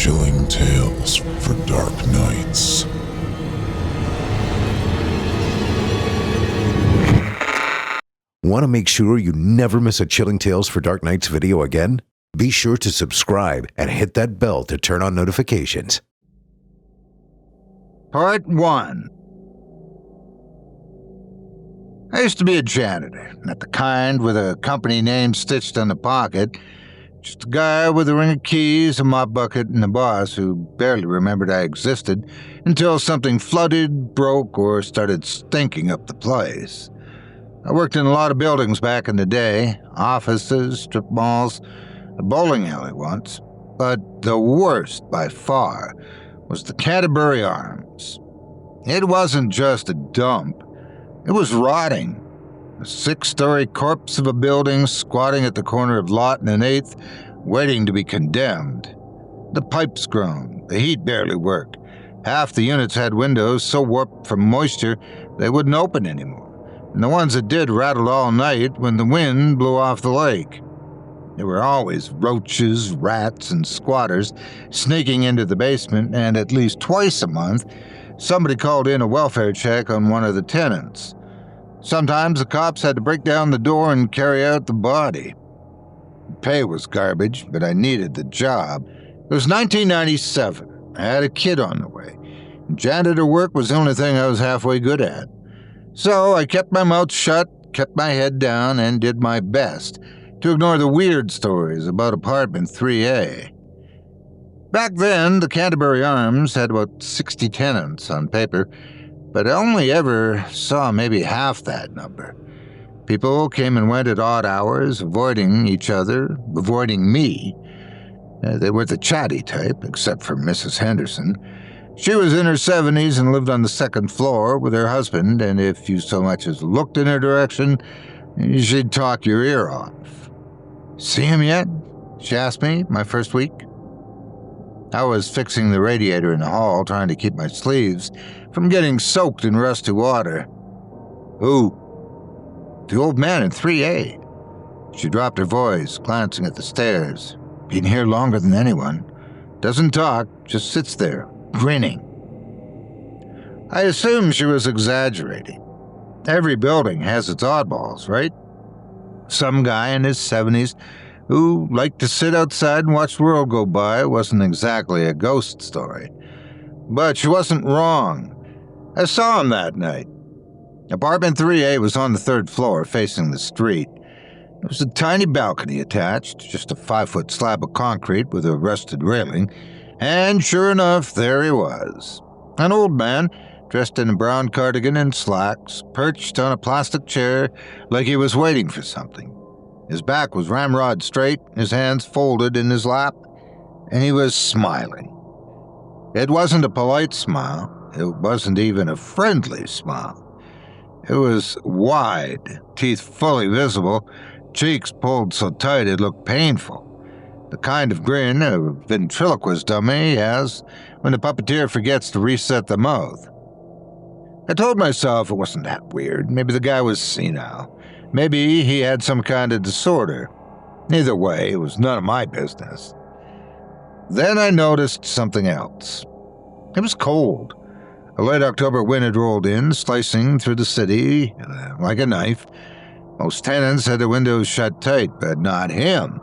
Chilling tales for dark nights. Want to make sure you never miss a Chilling Tales for Dark Nights video again? Be sure to subscribe and hit that bell to turn on notifications. Part 1. I used to be a janitor, not the kind with a company name stitched on the pocket. Just a guy with a ring of keys, a mop bucket, and a boss who barely remembered I existed until something flooded, broke, or started stinking up the place. I worked in a lot of buildings back in the day, offices, strip malls, a bowling alley once, but the worst by far was the Canterbury Arms. It wasn't just a dump, it was rotting. A 6-story corpse of a building squatting at the corner of Lawton and 8th, waiting to be condemned. The pipes groaned, the heat barely worked. Half the units had windows so warped from moisture they wouldn't open anymore, and the ones that did rattled all night when the wind blew off the lake. There were always roaches, rats, and squatters sneaking into the basement, and at least twice a month, somebody called in a welfare check on one of the tenants. Sometimes the cops had to break down the door and carry out the body. The pay was garbage, but I needed the job. It was 1997. I had a kid on the way. Janitor work was the only thing I was halfway good at. So I kept my mouth shut, kept my head down, and did my best to ignore the weird stories about apartment 3A. Back then, the Canterbury Arms had about 60 tenants on paper, but I only ever saw maybe half that number. People came and went at odd hours, avoiding each other, avoiding me. They were the chatty type, except for Mrs. Henderson. She was in her 70s and lived on the 2nd floor with her husband, and if you so much as looked in her direction, she'd talk your ear off. "See him yet?" she asked me my first week. I was fixing the radiator in the hall, trying to keep my sleeves from getting soaked in rusty water. "Who?" "The old man in 3A. She dropped her voice, glancing at the stairs. "Been here longer than anyone. Doesn't talk, just sits there, grinning." I assumed she was exaggerating. Every building has its oddballs, right? Some guy in his 70s who liked to sit outside and watch the world go by wasn't exactly a ghost story. But she wasn't wrong. I saw him that night. Apartment 3A was on the 3rd floor, facing the street. There was a tiny balcony attached, just a 5-foot slab of concrete with a rusted railing, and sure enough, there he was. An old man, dressed in a brown cardigan and slacks, perched on a plastic chair like he was waiting for something. His back was ramrod straight, his hands folded in his lap, and he was smiling. It wasn't a polite smile. It wasn't even a friendly smile. It was wide, teeth fully visible, cheeks pulled so tight it looked painful. The kind of grin a ventriloquist dummy has when the puppeteer forgets to reset the mouth. I told myself it wasn't that weird. Maybe the guy was senile. Maybe he had some kind of disorder. Either way, it was none of my business. Then I noticed something else. It was cold. A late October wind had rolled in, slicing through the city like a knife. Most tenants had their windows shut tight, but not him.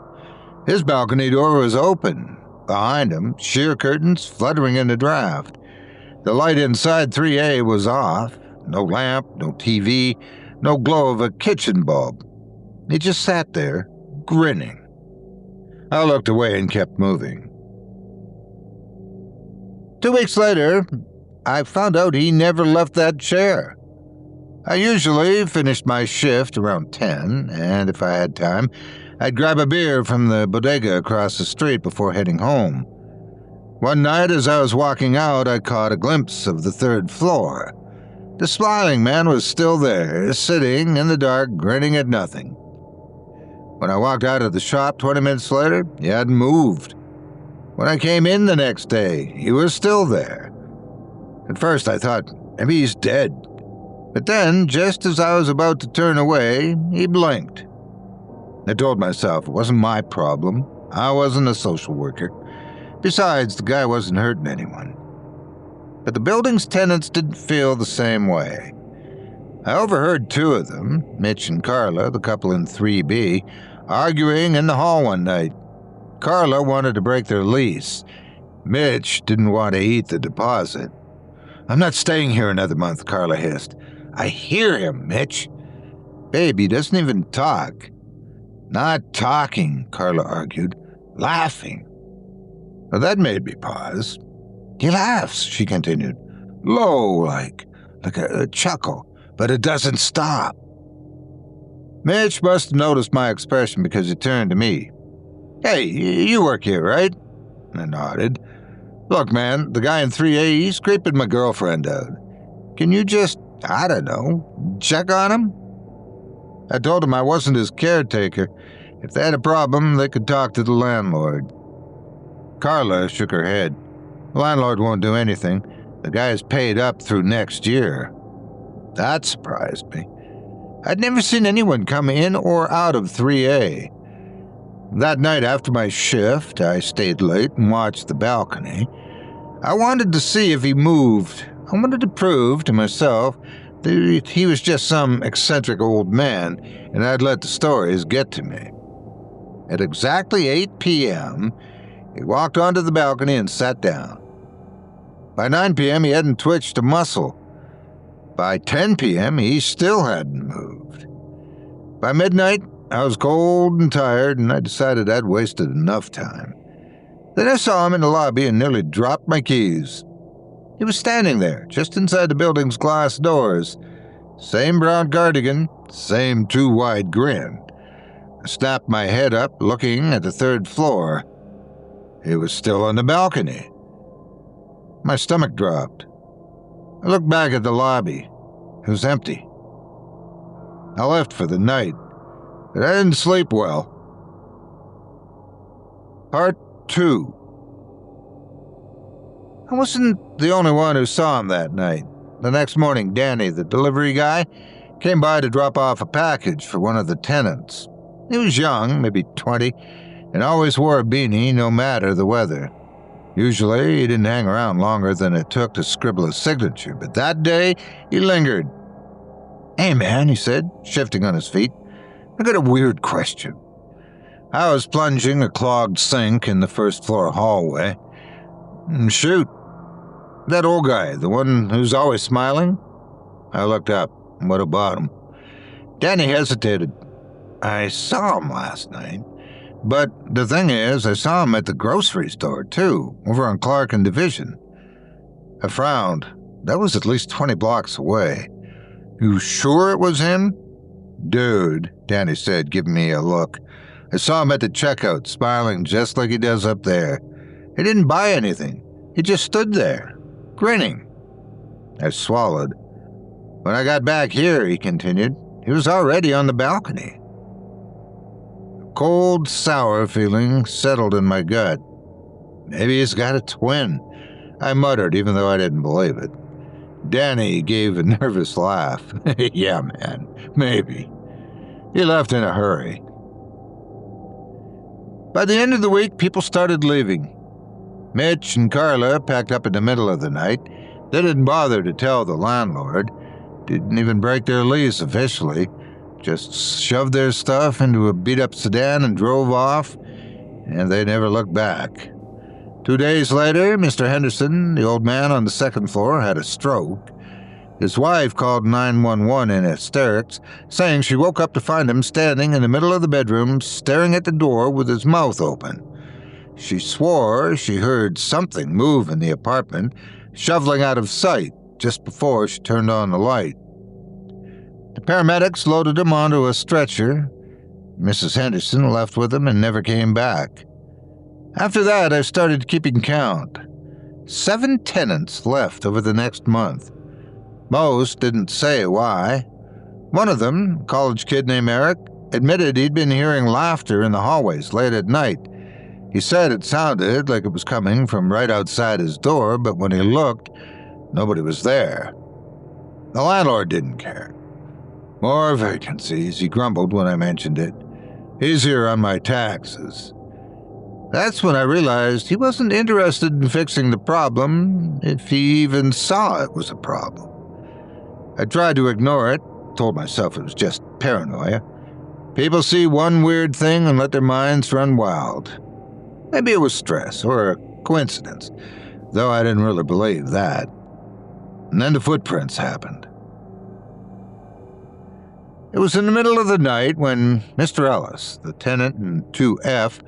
His balcony door was open. Behind him, sheer curtains fluttering in the draft. The light inside 3A was off. No lamp, no TV, no glow of a kitchen bulb. He just sat there, grinning. I looked away and kept moving. 2 weeks later, I found out he never left that chair. I usually finished my shift around 10, and if I had time, I'd grab a beer from the bodega across the street before heading home. One night, as I was walking out, I caught a glimpse of the 3rd floor. The smiling man was still there, sitting in the dark, grinning at nothing. When I walked out of the shop 20 minutes later, he hadn't moved. When I came in the next day, he was still there. At first I thought, maybe he's dead. But then, just as I was about to turn away, he blinked. I told myself it wasn't my problem. I wasn't a social worker. Besides, the guy wasn't hurting anyone. But the building's tenants didn't feel the same way. I overheard two of them, Mitch and Carla, the couple in 3B, arguing in the hall one night. Carla wanted to break their lease. Mitch didn't want to eat the deposit. "I'm not staying here another month," Carla hissed. "I hear him, Mitch." "Babe, he doesn't even talk." "Not talking," Carla argued. "Laughing." Well, that made me pause. "He laughs," she continued. "Low, like a chuckle, but it doesn't stop." Mitch must have noticed my expression because he turned to me. "Hey, you work here, right?" I nodded. "Look, man, the guy in 3A, he's creeping my girlfriend out. Can you just, I don't know, check on him?" I told him I wasn't his caretaker. If they had a problem, they could talk to the landlord. Carla shook her head. "The landlord won't do anything. The guy's paid up through next year." That surprised me. I'd never seen anyone come in or out of 3A. That night after my shift, I stayed late and watched the balcony. I wanted to see if he moved. I wanted to prove to myself that he was just some eccentric old man, and I'd let the stories get to me. At exactly 8 p.m., he walked onto the balcony and sat down. By 9 p.m., he hadn't twitched a muscle. By 10 p.m., he still hadn't moved. By midnight, I was cold and tired, and I decided I'd wasted enough time. Then I saw him in the lobby and nearly dropped my keys. He was standing there, just inside the building's glass doors. Same brown cardigan, same too-wide grin. I snapped my head up, looking at the third floor. He was still on the balcony. My stomach dropped. I looked back at the lobby. It was empty. I left for the night, but I didn't sleep well. Part 2. I wasn't the only one who saw him that night. The next morning, Danny, the delivery guy, came by to drop off a package for one of the tenants. He was young, maybe 20, and always wore a beanie no matter the weather. Usually, he didn't hang around longer than it took to scribble a signature, but that day, he lingered. "Hey, man," he said, shifting on his feet. "I got a weird question." I was plunging a clogged sink in the first-floor hallway. "Shoot." "That old guy, the one who's always smiling?" I looked up. "What about him?" Danny hesitated. "I saw him last night. But the thing is, I saw him at the grocery store, too, over on Clark and Division." I frowned. That was at least 20 blocks away. "You sure it was him?" "Dude," Danny said, giving me a look. "I saw him at the checkout, smiling just like he does up there. He didn't buy anything. He just stood there, grinning." I swallowed. "When I got back here," he continued, "he was already on the balcony." Cold, sour feeling settled in my gut. "Maybe he's got a twin," I muttered, even though I didn't believe it. Danny gave a nervous laugh. "Yeah, man, maybe." He left in a hurry. By the end of the week, people started leaving. Mitch and Carla packed up in the middle of the night. They didn't bother to tell the landlord. Didn't even break their lease officially. Just shoved their stuff into a beat-up sedan and drove off, and they never looked back. 2 days later, Mr. Henderson, the old man on the second floor, had a stroke. His wife called 911 in hysterics, saying she woke up to find him standing in the middle of the bedroom, staring at the door with his mouth open. She swore she heard something move in the apartment, shoveling out of sight just before she turned on the light. The paramedics loaded him onto a stretcher. Mrs. Henderson left with him and never came back. After that, I started keeping count. 7 tenants left over the next month. Most didn't say why. One of them, a college kid named Eric, admitted he'd been hearing laughter in the hallways late at night. He said it sounded like it was coming from right outside his door, but when he looked, nobody was there. The landlord didn't care. "More vacancies," he grumbled when I mentioned it. "Easier on my taxes." That's when I realized he wasn't interested in fixing the problem, if he even saw it was a problem. I tried to ignore it, told myself it was just paranoia. People see one weird thing and let their minds run wild. Maybe it was stress or a coincidence, though I didn't really believe that. And then the footprints happened. It was in the middle of the night when Mr. Ellis, the tenant in 2F,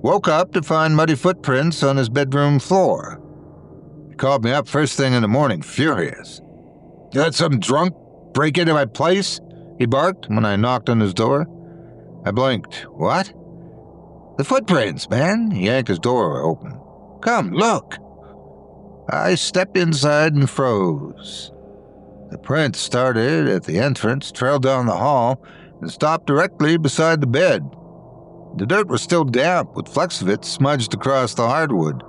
woke up to find muddy footprints on his bedroom floor. He called me up first thing in the morning, furious. "You had some drunk break into my place?" he barked when I knocked on his door. I blinked. "What?" "The footprints, man." He yanked his door open. "Come, look." I stepped inside and froze. The prints started at the entrance, trailed down the hall, and stopped directly beside the bed. The dirt was still damp, with flecks of it smudged across the hardwood.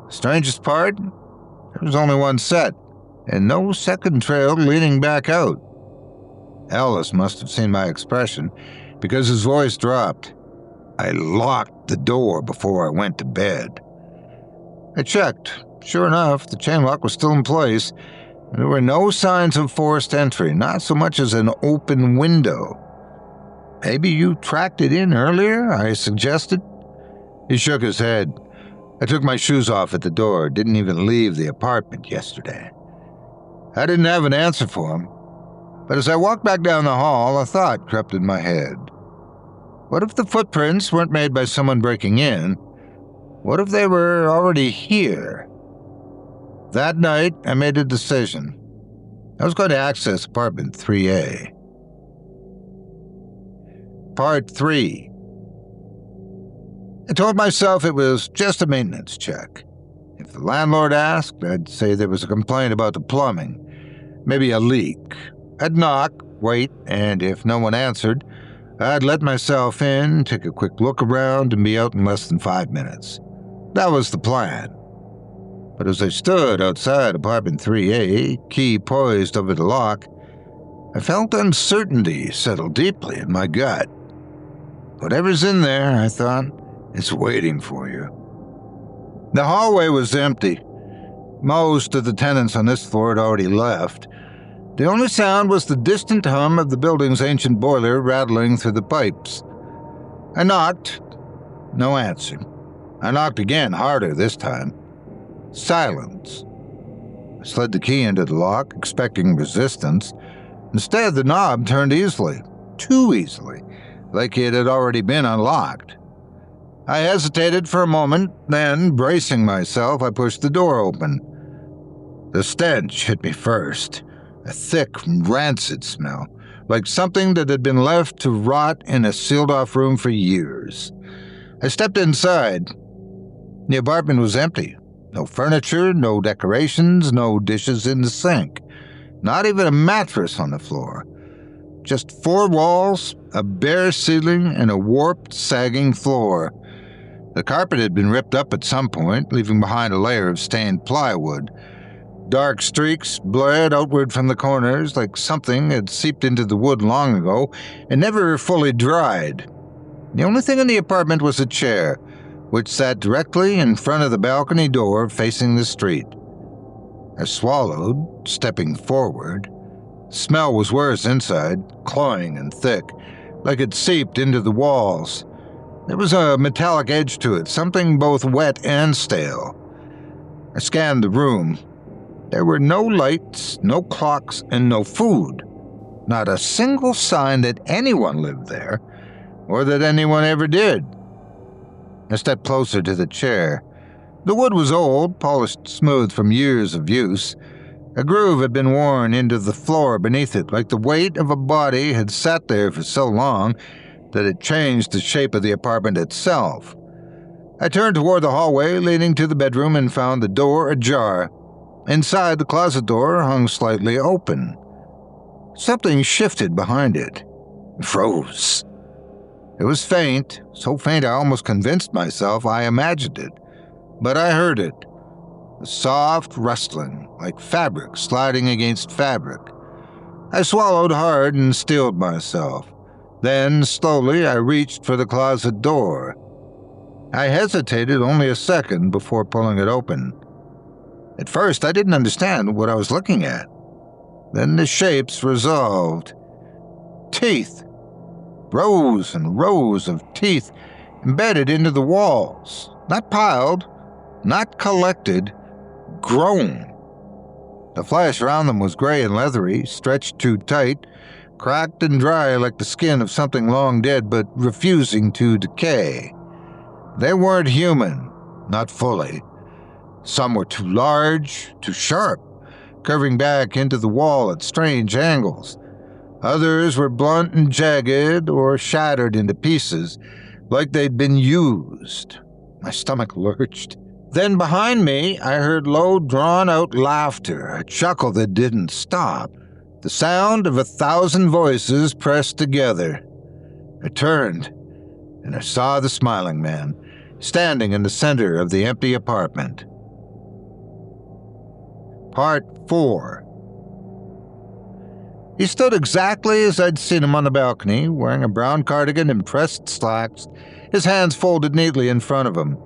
The strangest part? There was only one set, and no second trail leading back out. Ellis must have seen my expression, because his voice dropped. "I locked the door before I went to bed." I checked. Sure enough, the chain lock was still in place, and there were no signs of forced entry, not so much as an open window. "Maybe you tracked it in earlier?" I suggested. He shook his head. "I took my shoes off at the door, didn't even leave the apartment yesterday." I didn't have an answer for him, but as I walked back down the hall, a thought crept in my head. What if the footprints weren't made by someone breaking in? What if they were already here? That night, I made a decision. I was going to access apartment 3A. Part 3. I told myself it was just a maintenance check. If the landlord asked, I'd say there was a complaint about the plumbing, maybe a leak. I'd knock, wait, and if no one answered, I'd let myself in, take a quick look around, and be out in less than 5 minutes. That was the plan. But as I stood outside apartment 3A, key poised over the lock, I felt uncertainty settle deeply in my gut. Whatever's in there, I thought, it's waiting for you. The hallway was empty. Most of the tenants on this floor had already left. The only sound was the distant hum of the building's ancient boiler rattling through the pipes. I knocked. No answer. I knocked again, harder this time. Silence. I slid the key into the lock, expecting resistance. Instead, the knob turned easily. Too easily. Like it had already been unlocked. I hesitated for a moment, then, bracing myself, I pushed the door open. The stench hit me first. A thick, rancid smell, like something that had been left to rot in a sealed-off room for years. I stepped inside. The apartment was empty. No furniture, no decorations, no dishes in the sink. Not even a mattress on the floor. Just 4 walls, a bare ceiling, and a warped, sagging floor. The carpet had been ripped up at some point, leaving behind a layer of stained plywood. Dark streaks bled outward from the corners like something had seeped into the wood long ago and never fully dried. The only thing in the apartment was a chair, which sat directly in front of the balcony door facing the street. I swallowed, stepping forward. The smell was worse inside, cloying and thick, like it seeped into the walls. There was a metallic edge to it, something both wet and stale. I scanned the room. There were no lights, no clocks, and no food. Not a single sign that anyone lived there, or that anyone ever did. I stepped closer to the chair. The wood was old, polished smooth from years of use. A groove had been worn into the floor beneath it, like the weight of a body had sat there for so long that it changed the shape of the apartment itself. I turned toward the hallway leading to the bedroom and found the door ajar. Inside, the closet door hung slightly open. Something shifted behind it. Froze. It was faint, so faint I almost convinced myself I imagined it. But I heard it. A soft rustling, like fabric sliding against fabric. I swallowed hard and stilled myself. Then, slowly, I reached for the closet door. I hesitated only a second before pulling it open. At first, I didn't understand what I was looking at. Then the shapes resolved. Teeth. Rows and rows of teeth embedded into the walls. Not piled, not collected, grown. The flesh around them was gray and leathery, stretched too tight, cracked and dry like the skin of something long dead but refusing to decay. They weren't human, not fully. Some were too large, too sharp, curving back into the wall at strange angles. Others were blunt and jagged or shattered into pieces, like they'd been used. My stomach lurched. Then behind me, I heard low, drawn-out laughter, a chuckle that didn't stop. The sound of 1,000 voices pressed together. I turned, and I saw the smiling man, standing in the center of the empty apartment. Part 4. He stood exactly as I'd seen him on the balcony, wearing a brown cardigan and pressed slacks, his hands folded neatly in front of him.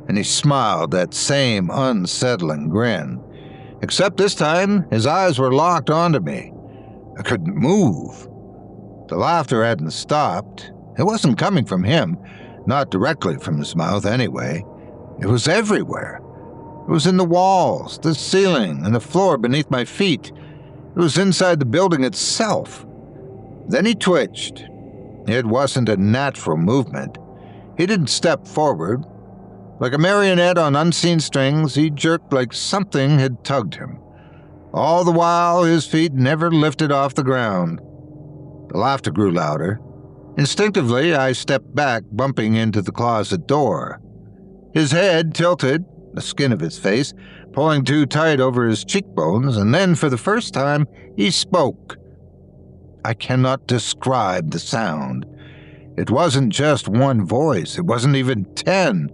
And he smiled that same unsettling grin. Except this time, his eyes were locked onto me. I couldn't move. The laughter hadn't stopped. It wasn't coming from him, not directly from his mouth anyway. It was everywhere. It was in the walls, the ceiling, and the floor beneath my feet. It was inside the building itself. Then he twitched. It wasn't a natural movement. He didn't step forward. Like a marionette on unseen strings, he jerked like something had tugged him. All the while, his feet never lifted off the ground. The laughter grew louder. Instinctively, I stepped back, bumping into the closet door. His head tilted, the skin of his face pulling too tight over his cheekbones, and then, for the first time, he spoke. I cannot describe the sound. It wasn't just one voice. It wasn't even 10.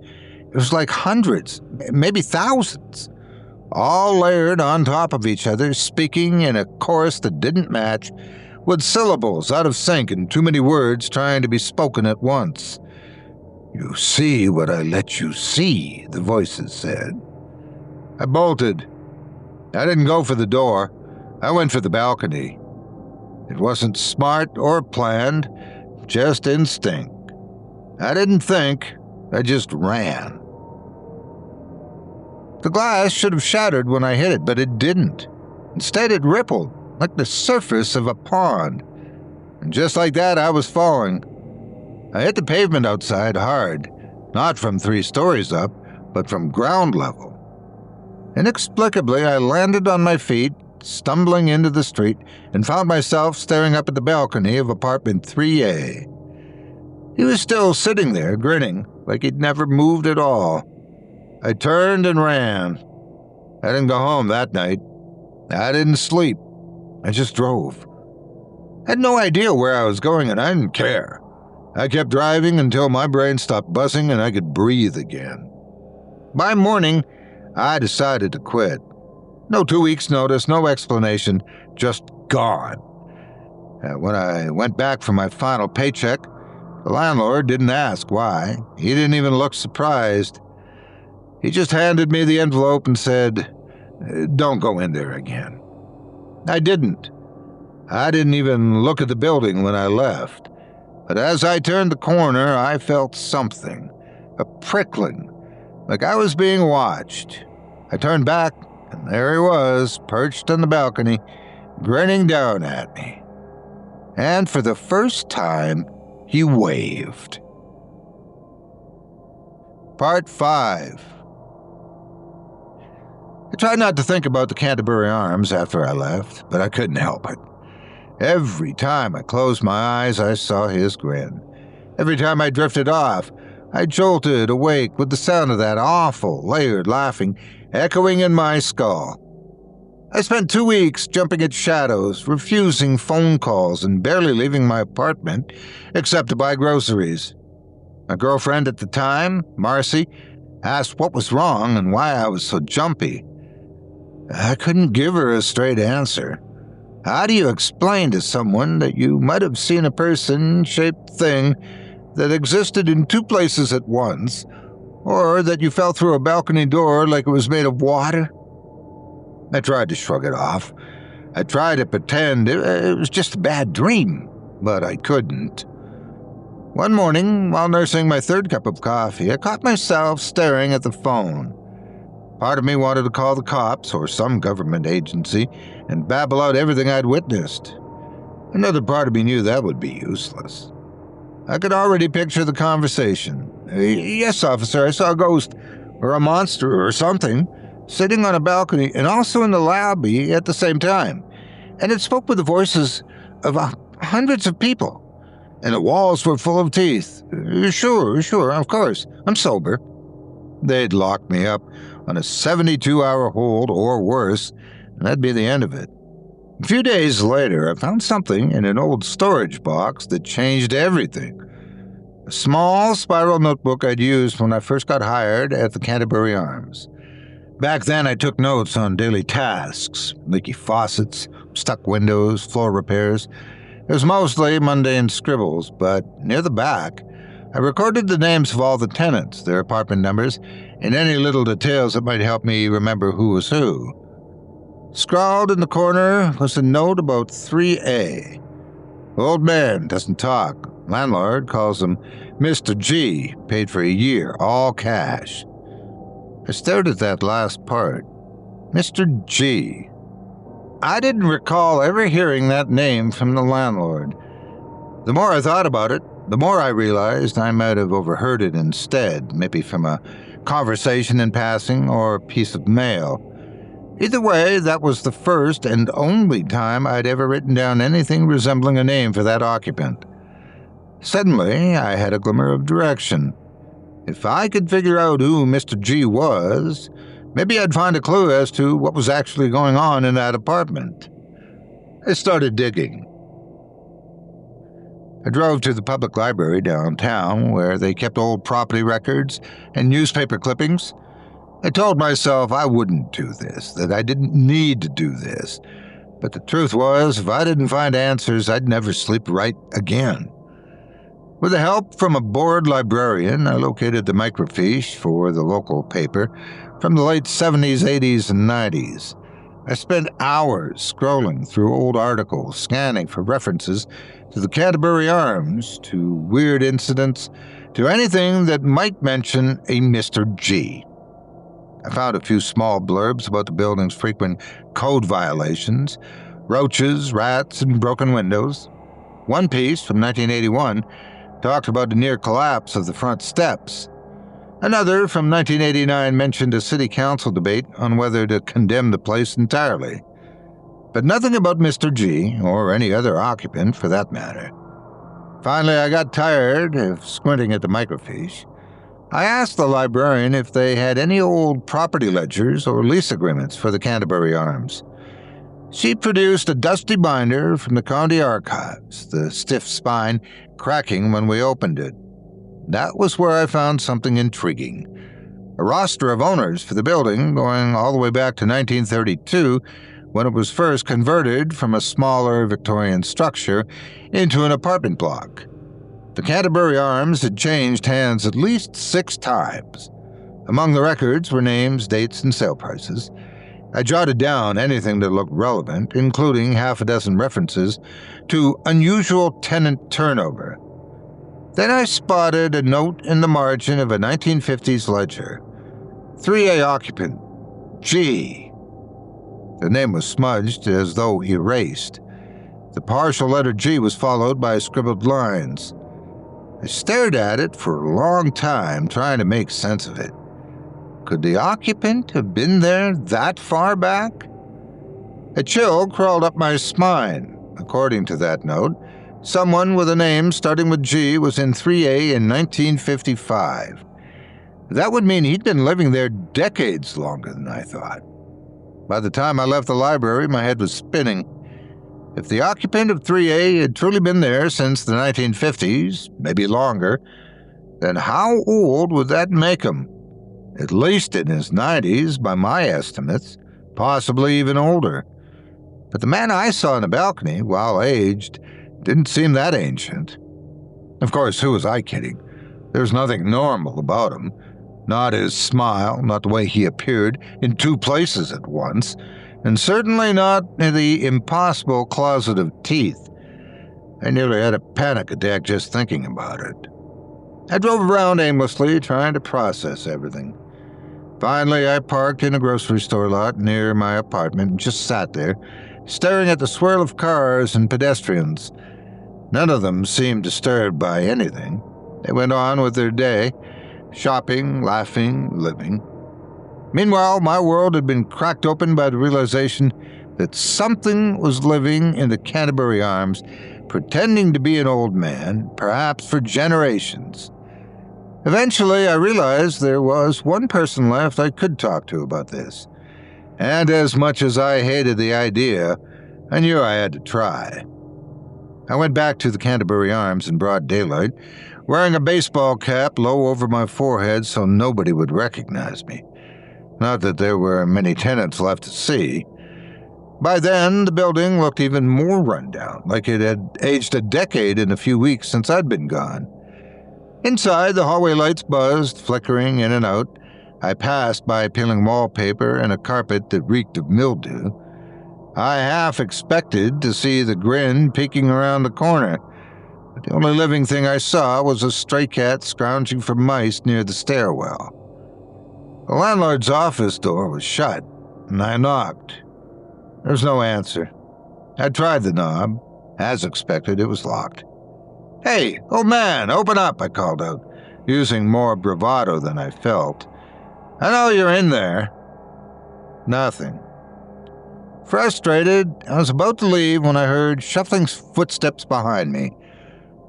It was like hundreds, maybe thousands, all layered on top of each other, speaking in a chorus that didn't match, with syllables out of sync and too many words trying to be spoken at once. "You see what I let you see," the voices said. I bolted. I didn't go for the door. I went for the balcony. It wasn't smart or planned, just instinct. I didn't think, I just ran. The glass should have shattered when I hit it, but it didn't. Instead, it rippled, like the surface of a pond. And just like that, I was falling. I hit the pavement outside hard, not from 3 stories up, but from ground level. Inexplicably, I landed on my feet, stumbling into the street, and found myself staring up at the balcony of apartment 3A. He was still sitting there, grinning, like he'd never moved at all. I turned and ran. I didn't go home that night. I didn't sleep. I just drove. I had no idea where I was going, and I didn't care. I kept driving until my brain stopped buzzing and I could breathe again. By morning, I decided to quit. No 2 weeks' notice, no explanation, just gone. When I went back for my final paycheck, the landlord didn't ask why. He didn't even look surprised. He just handed me the envelope and said, "Don't go in there again." I didn't. I didn't even look at the building when I left. But as I turned the corner, I felt something, a prickling, like I was being watched. I turned back, and there he was, perched on the balcony, grinning down at me. And for the first time, he waved. Part 5. I tried not to think about the Canterbury Arms after I left, but I couldn't help it. Every time I closed my eyes, I saw his grin. Every time I drifted off, I jolted awake with the sound of that awful, layered laughing echoing in my skull. I spent 2 weeks jumping at shadows, refusing phone calls, and barely leaving my apartment except to buy groceries. My girlfriend at the time, Marcy, asked what was wrong and why I was so jumpy. I couldn't give her a straight answer. How do you explain to someone that you might have seen a person-shaped thing that existed in two places at once, or that you fell through a balcony door like it was made of water? I tried to shrug it off. I tried to pretend it was just a bad dream, but I couldn't. One morning, while nursing my third cup of coffee, I caught myself staring at the phone. Part of me wanted to call the cops or some government agency and babble out everything I'd witnessed. Another part of me knew that would be useless. I could already picture the conversation. "Yes, officer, I saw a ghost, or a monster, or something, sitting on a balcony and also in the lobby at the same time. And it spoke with the voices of hundreds of people. And the walls were full of teeth. Sure, of course. I'm sober." They'd lock me up on a 72-hour hold or worse, and that'd be the end of it. A few days later, I found something in an old storage box that changed everything. A small spiral notebook I'd used when I first got hired at the Canterbury Arms. Back then, I took notes on daily tasks, leaky faucets, stuck windows, floor repairs. It was mostly mundane scribbles, but near the back, I recorded the names of all the tenants, their apartment numbers, and any little details that might help me remember who was who. Scrawled in the corner was a note about 3A. Old man doesn't talk. Landlord calls him Mr. G, paid for a year, all cash. I stared at that last part. Mr. G. I didn't recall ever hearing that name from the landlord. The more I thought about it, the more I realized I might have overheard it instead, maybe from a conversation in passing or a piece of mail. Either way, that was the first and only time I'd ever written down anything resembling a name for that occupant. Suddenly, I had a glimmer of direction. If I could figure out who Mr. G was, maybe I'd find a clue as to what was actually going on in that apartment. I started digging. I drove to the public library downtown, where they kept old property records and newspaper clippings. I told myself I wouldn't do this, that I didn't need to do this. But the truth was, if I didn't find answers, I'd never sleep right again. With the help from a bored librarian, I located the microfiche for the local paper from the late 70s, 80s, and 90s. I spent hours scrolling through old articles, scanning for references to the Canterbury Arms, to weird incidents, to anything that might mention a Mr. G. I found a few small blurbs about the building's frequent code violations, roaches, rats, and broken windows. One piece from 1981 talked about the near collapse of the front steps. Another from 1989 mentioned a city council debate on whether to condemn the place entirely. But nothing about Mr. G, or any other occupant for that matter. Finally, I got tired of squinting at the microfiche. I asked the librarian if they had any old property ledgers or lease agreements for the Canterbury Arms. She produced a dusty binder from the county archives, the stiff spine cracking when we opened it. That was where I found something intriguing. A roster of owners for the building going all the way back to 1932, when it was first converted from a smaller Victorian structure into an apartment block. The Canterbury Arms had changed hands at least 6 times. Among the records were names, dates, and sale prices. I jotted down anything that looked relevant, including half a dozen references to unusual tenant turnover. Then I spotted a note in the margin of a 1950s ledger. 3A occupant, G. The name was smudged as though erased. The partial letter G was followed by scribbled lines. I stared at it for a long time, trying to make sense of it. Could the occupant have been there that far back? A chill crawled up my spine. According to that note, someone with a name starting with G was in 3A in 1955. That would mean he'd been living there decades longer than I thought. By the time I left the library, my head was spinning. If the occupant of 3A had truly been there since the 1950s, maybe longer, then how old would that make him? At least in his 90s, by my estimates, possibly even older. But the man I saw on the balcony, while aged, didn't seem that ancient. Of course, who was I kidding? There was nothing normal about him. Not his smile, not the way he appeared in two places at once, and certainly not the impossible closet of teeth. I nearly had a panic attack just thinking about it. I drove around aimlessly, trying to process everything. Finally, I parked in a grocery store lot near my apartment and just sat there, staring at the swirl of cars and pedestrians. None of them seemed disturbed by anything. They went on with their day, shopping, laughing, living. Meanwhile, my world had been cracked open by the realization that something was living in the Canterbury Arms, pretending to be an old man, perhaps for generations. Eventually, I realized there was one person left I could talk to about this. And as much as I hated the idea, I knew I had to try. I went back to the Canterbury Arms in broad daylight, wearing a baseball cap low over my forehead so nobody would recognize me. Not that there were many tenants left to see. By then, the building looked even more rundown, like it had aged a decade in a few weeks since I'd been gone. Inside, the hallway lights buzzed, flickering in and out. I passed by peeling wallpaper and a carpet that reeked of mildew. I half expected to see the grin peeking around the corner, but the only living thing I saw was a stray cat scrounging for mice near the stairwell. The landlord's office door was shut, and I knocked. There was no answer. I tried the knob. As expected, it was locked. "Hey, old man, open up," I called out, using more bravado than I felt. "I know you're in there." Nothing. Frustrated, I was about to leave when I heard shuffling footsteps behind me.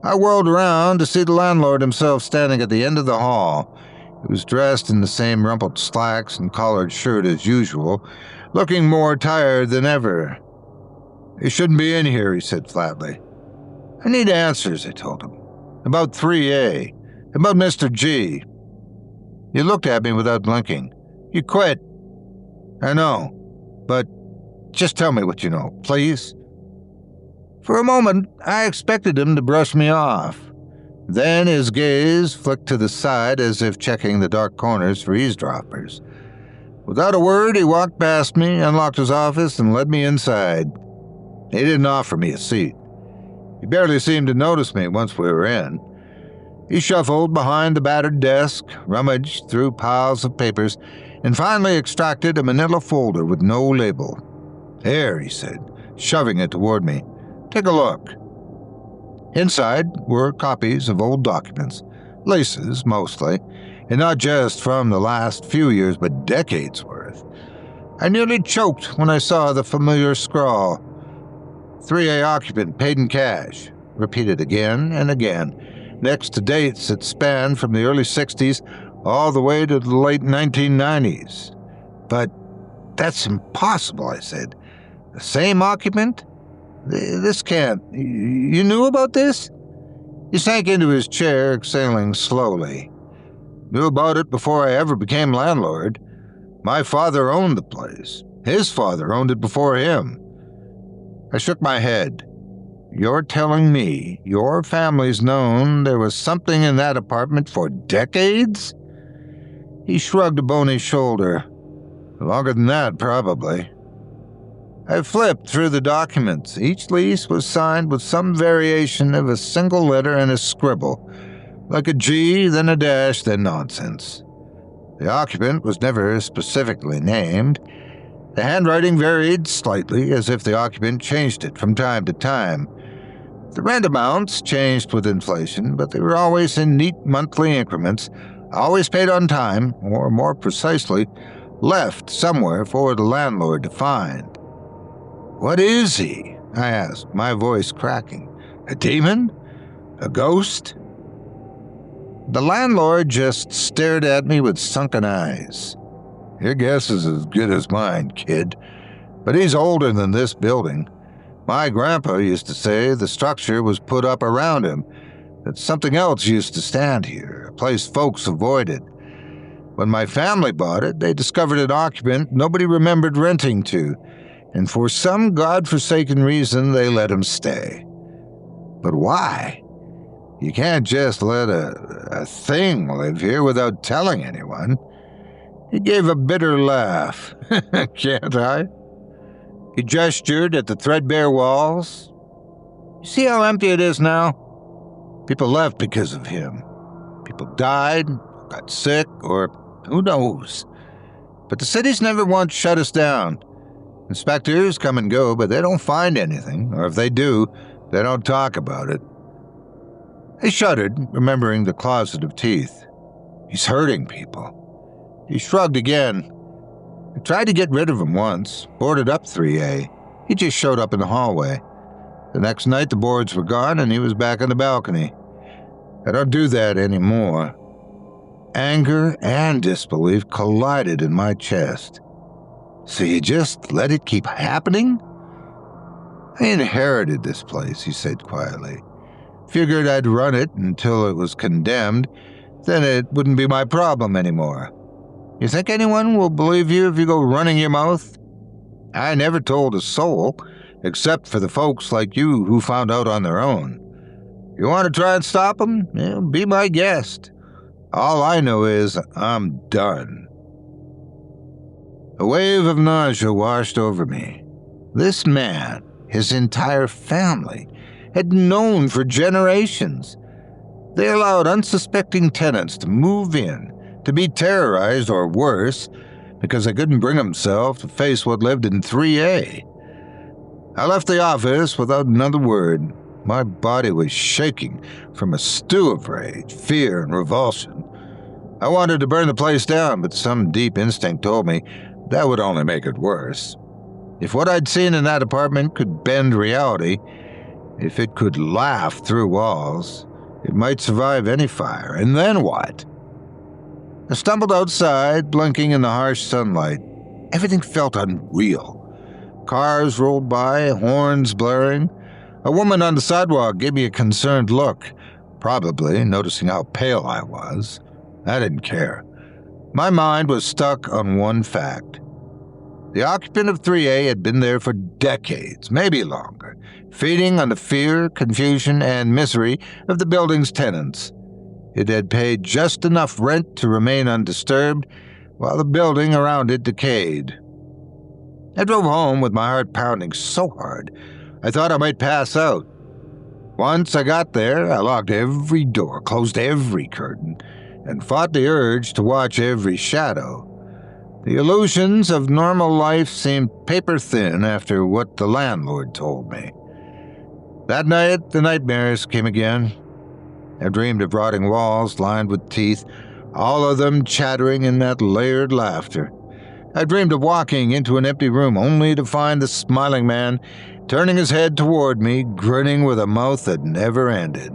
I whirled around to see the landlord himself standing at the end of the hall. He was dressed in the same rumpled slacks and collared shirt as usual, looking more tired than ever. "You shouldn't be in here," he said flatly. "I need answers," I told him. "About 3A. About Mr. G." He looked at me without blinking. "You quit." "I know, but just tell me what you know, please." For a moment, I expected him to brush me off. Then his gaze flicked to the side as if checking the dark corners for eavesdroppers. Without a word, he walked past me, unlocked his office, and led me inside. He didn't offer me a seat. He barely seemed to notice me once we were in. He shuffled behind the battered desk, rummaged through piles of papers, and finally extracted a manila folder with no label. "Here," he said, shoving it toward me. "Take a look." Inside were copies of old documents, leases mostly, and not just from the last few years, but decades worth. I nearly choked when I saw the familiar scrawl. 3A occupant paid in cash, repeated again and again, next to dates that spanned from the early 60s all the way to the late 1990s. "But that's impossible," I said. "The same occupant? This can't. You knew about this?" He sank into his chair, exhaling slowly. "Knew about it before I ever became landlord. My father owned the place. His father owned it before him." I shook my head. "You're telling me your family's known there was something in that apartment for decades?" He shrugged a bony shoulder. "Longer than that, probably." I flipped through the documents. Each lease was signed with some variation of a single letter and a scribble, like a G, then a dash, then nonsense. The occupant was never specifically named. The handwriting varied slightly, as if the occupant changed it from time to time. The rent amounts changed with inflation, but they were always in neat monthly increments, always paid on time, or more precisely, left somewhere for the landlord to find. "What is he?" I asked, my voice cracking. "A demon? A ghost?" The landlord just stared at me with sunken eyes. "Your guess is as good as mine, kid. But he's older than this building. My grandpa used to say the structure was put up around him, that something else used to stand here, a place folks avoided. When my family bought it, they discovered an occupant nobody remembered renting to, and for some godforsaken reason they let him stay. But why? You can't just let a thing live here without telling anyone. He gave a bitter laugh. Can't I? He gestured at the threadbare walls. You see how empty it is now? People left because of him. People died, got sick, or who knows. But the city's never once shut us down. Inspectors come and go, but they don't find anything, or if they do, they don't talk about it. I shuddered, remembering the closet of teeth. He's hurting people. He shrugged again. I tried to get rid of him once, boarded up 3A. He just showed up in the hallway. The next night the boards were gone and he was back on the balcony. I don't do that anymore. Anger and disbelief collided in my chest. So you just let it keep happening? I inherited this place, he said quietly. Figured I'd run it until it was condemned, then it wouldn't be my problem anymore. You think anyone will believe you if you go running your mouth? I never told a soul, except for the folks like you who found out on their own. You want to try and stop them? Be my guest. All I know is I'm done. A wave of nausea washed over me. This man, his entire family, had known for generations. They allowed unsuspecting tenants to move in, to be terrorized or worse, because they couldn't bring themselves to face what lived in 3A. I left the office without another word. My body was shaking from a stew of rage, fear, and revulsion. I wanted to burn the place down, but some deep instinct told me that would only make it worse. If what I'd seen in that apartment could bend reality, if it could laugh through walls, it might survive any fire. And then what? I stumbled outside, blinking in the harsh sunlight. Everything felt unreal. Cars rolled by, horns blaring. A woman on the sidewalk gave me a concerned look, probably noticing how pale I was. I didn't care. My mind was stuck on one fact. The occupant of 3A had been there for decades, maybe longer, feeding on the fear, confusion, and misery of the building's tenants. It had paid just enough rent to remain undisturbed, while the building around it decayed. I drove home with my heart pounding so hard, I thought I might pass out. Once I got there, I locked every door, closed every curtain, and fought the urge to watch every shadow. The illusions of normal life seemed paper-thin after what the landlord told me. That night, the nightmares came again. I dreamed of rotting walls lined with teeth, all of them chattering in that layered laughter. I dreamed of walking into an empty room only to find the smiling man turning his head toward me, grinning with a mouth that never ended.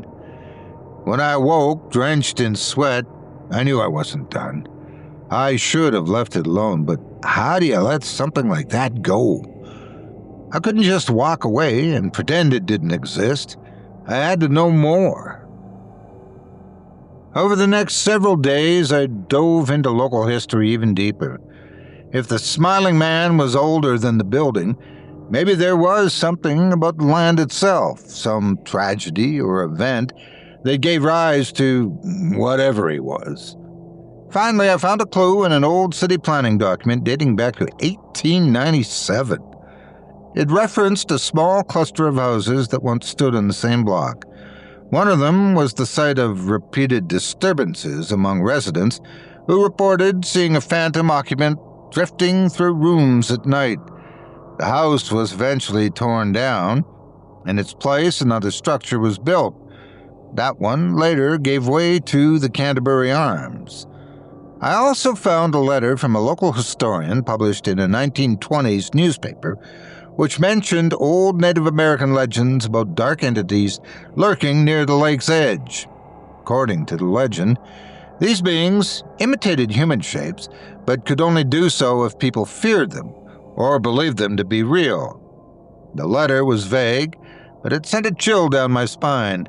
When I woke, drenched in sweat, I knew I wasn't done. I should have left it alone, but how do you let something like that go? I couldn't just walk away and pretend it didn't exist. I had to know more. Over the next several days, I dove into local history even deeper. If the smiling man was older than the building, maybe there was something about the land itself, some tragedy or event that gave rise to whatever he was. Finally, I found a clue in an old city planning document dating back to 1897. It referenced a small cluster of houses that once stood on the same block. One of them was the site of repeated disturbances among residents who reported seeing a phantom occupant drifting through rooms at night. The house was eventually torn down. In its place, another structure was built. That one later gave way to the Canterbury Arms. I also found a letter from a local historian published in a 1920s newspaper, which mentioned old Native American legends about dark entities lurking near the lake's edge. According to the legend, these beings imitated human shapes, but could only do so if people feared them or believed them to be real. The letter was vague, but it sent a chill down my spine.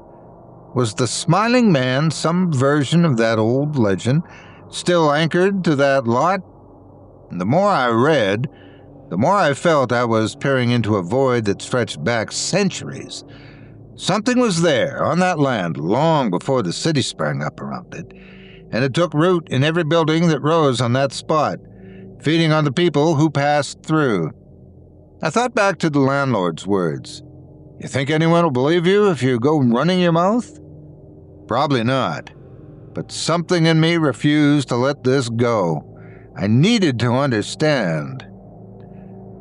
Was the smiling man some version of that old legend, still anchored to that lot? The more I read, the more I felt I was peering into a void that stretched back centuries. Something was there on that land long before the city sprang up around it, and it took root in every building that rose on that spot, feeding on the people who passed through. I thought back to the landlord's words. You think anyone will believe you if you go running your mouth? Probably not. But something in me refused to let this go. I needed to understand.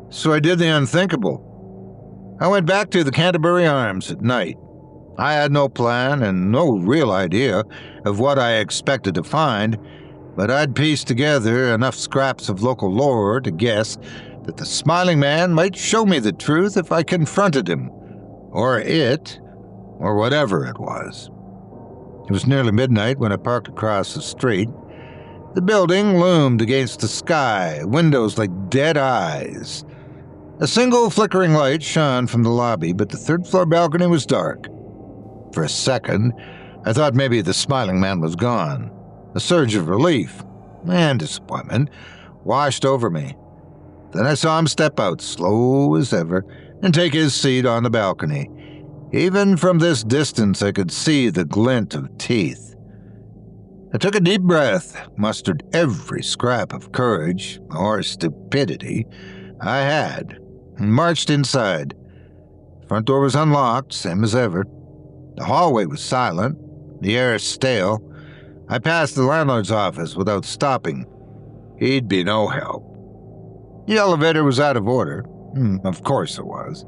So I did the unthinkable. I went back to the Canterbury Arms at night. I had no plan and no real idea of what I expected to find, but I'd pieced together enough scraps of local lore to guess that the smiling man might show me the truth if I confronted him, or it, or whatever it was. It was nearly midnight when I parked across the street. The building loomed against the sky, windows like dead eyes. A single flickering light shone from the lobby, but the third-floor balcony was dark. For a second, I thought maybe the smiling man was gone. A surge of relief and disappointment washed over me. Then I saw him step out, slow as ever, and take his seat on the balcony. Even from this distance, I could see the glint of teeth. I took a deep breath, mustered every scrap of courage, or stupidity, I had, and marched inside. The front door was unlocked, same as ever. The hallway was silent, the air stale. I passed the landlord's office without stopping. He'd be no help. The elevator was out of order. Of course it was.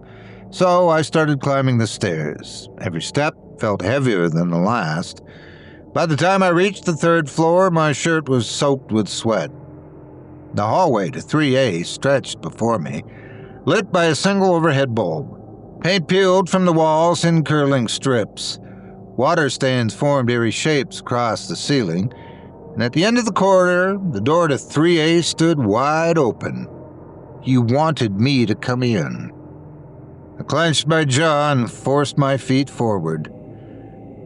So I started climbing the stairs. Every step felt heavier than the last. By the time I reached the third floor, my shirt was soaked with sweat. The hallway to 3A stretched before me, lit by a single overhead bulb. Paint peeled from the walls in curling strips. Water stains formed eerie shapes across the ceiling, and at the end of the corridor, the door to 3A stood wide open. He wanted me to come in. I clenched my jaw and forced my feet forward.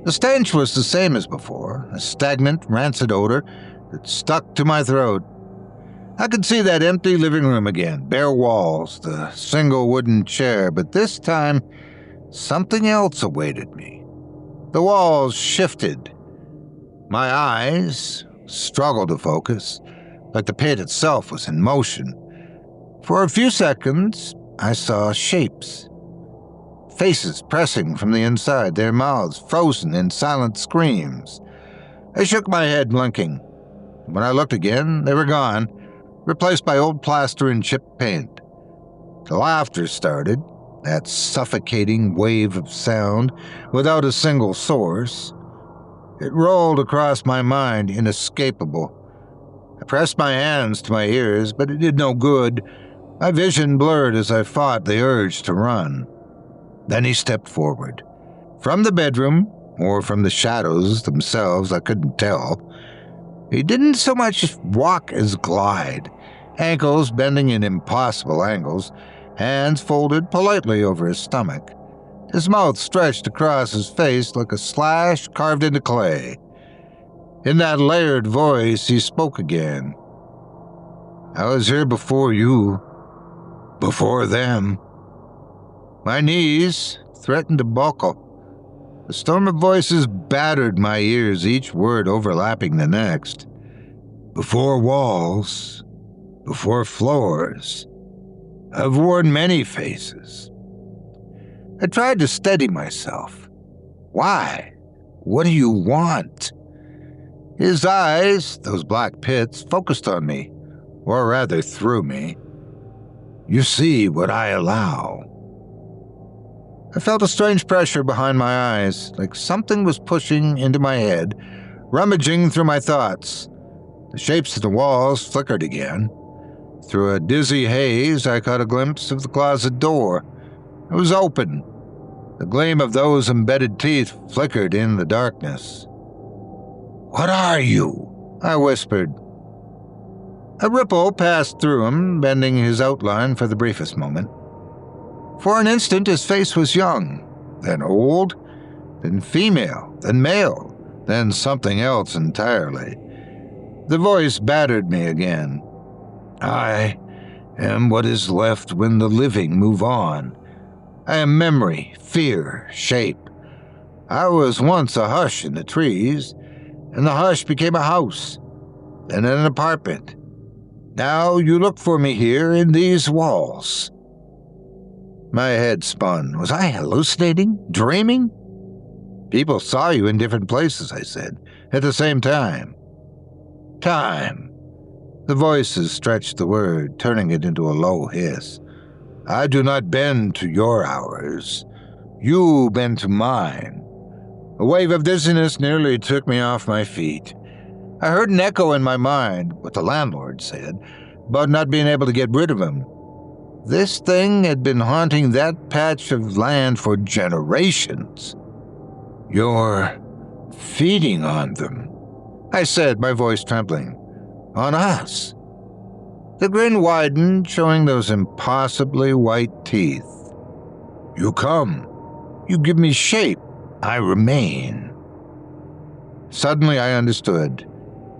The stench was the same as before, a stagnant, rancid odor that stuck to my throat. I could see that empty living room again, bare walls, the single wooden chair, but this time, something else awaited me. The walls shifted. My eyes struggled to focus, like the paint itself was in motion. For a few seconds, I saw shapes. Faces pressing from the inside, their mouths frozen in silent screams. I shook my head, blinking. When I looked again, they were gone, replaced by old plaster and chipped paint. The laughter started, that suffocating wave of sound without a single source. It rolled across my mind, inescapable. I pressed my hands to my ears, but it did no good. My vision blurred as I fought the urge to run. Then he stepped forward. From the bedroom, or from the shadows themselves, I couldn't tell. He didn't so much walk as glide, ankles bending in impossible angles, hands folded politely over his stomach. His mouth stretched across his face like a slash carved into clay. In that layered voice, he spoke again. I was here before you, before them. My knees threatened to buckle. The storm of voices battered my ears, each word overlapping the next. Before walls, before floors, I've worn many faces. I tried to steady myself. Why? What do you want? His eyes, those black pits, focused on me, or rather through me. You see what I allow. I felt a strange pressure behind my eyes, like something was pushing into my head, rummaging through my thoughts. The shapes of the walls flickered again. Through a dizzy haze, I caught a glimpse of the closet door. It was open. The gleam of those embedded teeth flickered in the darkness. What are you? I whispered. A ripple passed through him, bending his outline for the briefest moment. For an instant, his face was young, then old, then female, then male, then something else entirely. The voice battered me again. I am what is left when the living move on. I am memory, fear, shape, I was once a hush in the trees, and the hush became a house, then an apartment. Now you look for me here in these walls. My head spun. Was I hallucinating? Dreaming? People saw you in different places, I said, at the same time. Time. The voices stretched the word, turning it into a low hiss. I do not bend to your hours. You bend to mine. A wave of dizziness nearly took me off my feet. I heard an echo in my mind, what the landlord said, about not being able to get rid of him. This thing had been haunting that patch of land for generations. You're feeding on them, I said, my voice trembling. On us. The grin widened, showing those impossibly white teeth. You come. You give me shape. I remain. Suddenly I understood.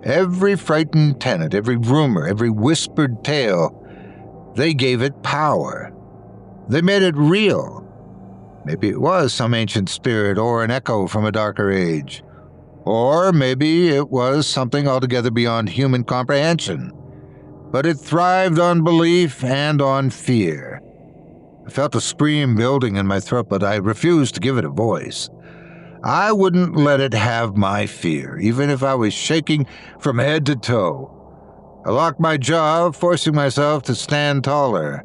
Every frightened tenant, every rumor, every whispered tale, they gave it power. They made it real. Maybe it was some ancient spirit or an echo from a darker age. Or maybe it was something altogether beyond human comprehension. But it thrived on belief and on fear. I felt a scream building in my throat, but I refused to give it a voice. I wouldn't let it have my fear, even if I was shaking from head to toe. I locked my jaw, forcing myself to stand taller.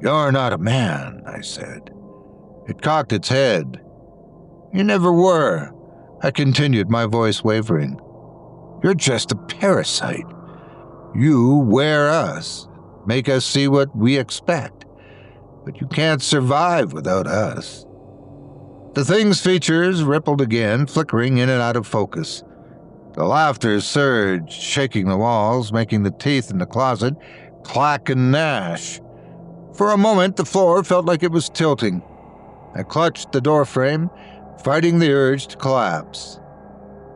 You're not a man, I said. It cocked its head. You never were, I continued, my voice wavering. You're just a parasite. You wear us, make us see what we expect. But you can't survive without us. The thing's features rippled again, flickering in and out of focus. The laughter surged, shaking the walls, making the teeth in the closet clack and gnash. For a moment, the floor felt like it was tilting. I clutched the doorframe, fighting the urge to collapse.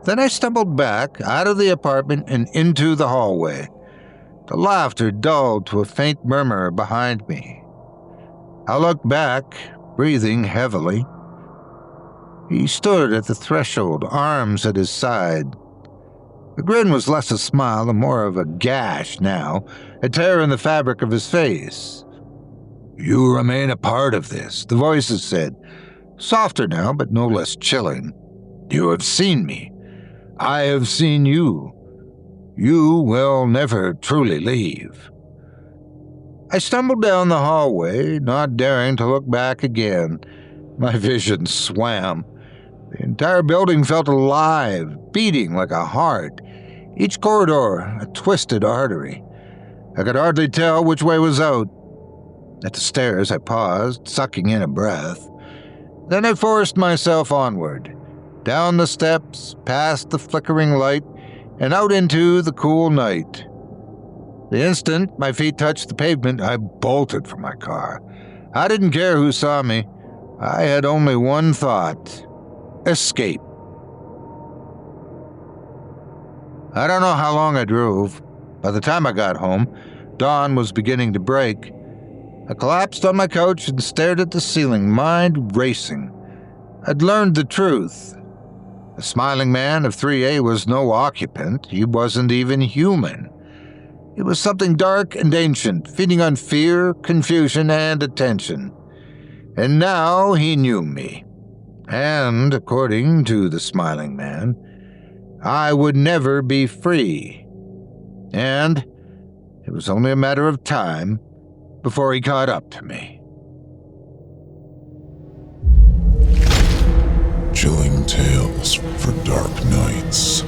Then I stumbled back, out of the apartment and into the hallway. The laughter dulled to a faint murmur behind me. I looked back, breathing heavily. He stood at the threshold, arms at his side. The grin was less a smile and more of a gash now, a tear in the fabric of his face. You remain a part of this, the voices said, softer now but no less chilling. You have seen me. I have seen you. You will never truly leave. I stumbled down the hallway, not daring to look back again. My vision swam. The entire building felt alive, beating like a heart. Each corridor a twisted artery. I could hardly tell which way was out. At the stairs, I paused, sucking in a breath. Then I forced myself onward, down the steps, past the flickering light, and out into the cool night. The instant my feet touched the pavement, I bolted from my car. I didn't care who saw me. I had only one thought: escape. I don't know how long I drove. By the time I got home, dawn was beginning to break. I collapsed on my couch and stared at the ceiling, mind racing. I'd learned the truth. The smiling man of 3A was no occupant. He wasn't even human. It was something dark and ancient, feeding on fear, confusion, and attention. And now he knew me. And, according to the smiling man, I would never be free. And it was only a matter of time before he caught up to me. Chilling tales for dark nights.